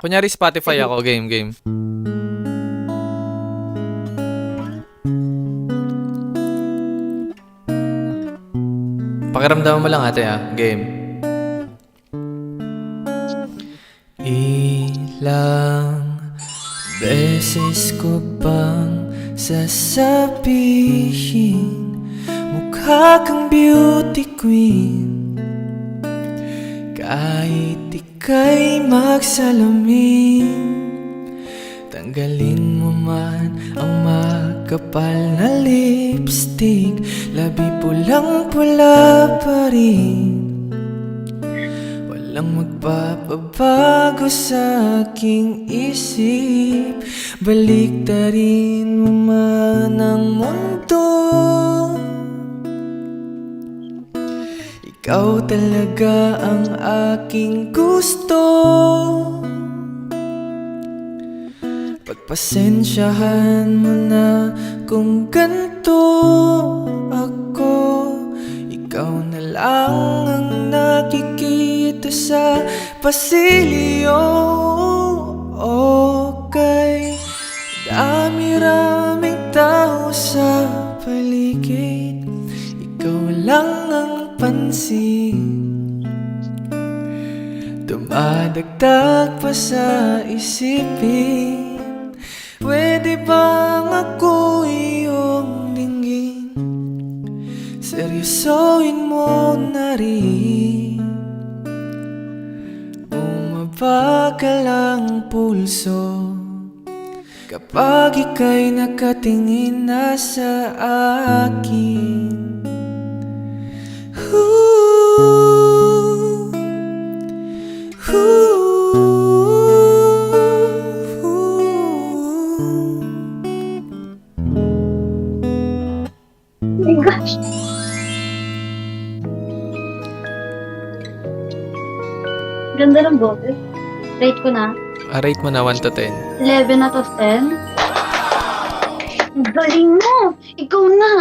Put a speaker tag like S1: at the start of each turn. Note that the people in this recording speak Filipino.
S1: Kunyari Spotify ako, game. Pakiramdaman mo lang ate game. Ilang beses ko bang sasabihin mukha kang beauty queen, kahit ika'y magsalamin, tanggalin mo man ang makapal na lipstick, labi pulang-pula pa rin. Walang magpapabago sa aking isip, baliktarin mo man ang mundo. Ikaw talaga ang aking gusto. Pagpasensyahan mo na kung ganito ako. Ikaw na lang ang nakikita sa pasilyo. Okay, dami-raming tao sa paligid, ikaw lang ang pansin. Dumadagdag pa sa isipin, pwede bang ako iyong dinggin? Seryosohin mo na rin. Umabagal ang pulso kapag ika'y nakatingin na sa akin.
S2: Oh my gosh. Ganda ng boses. Rate ko na.
S1: Rate mo na 1 to 10.
S2: 11 out of 10. Ang galing mo! Ikaw na!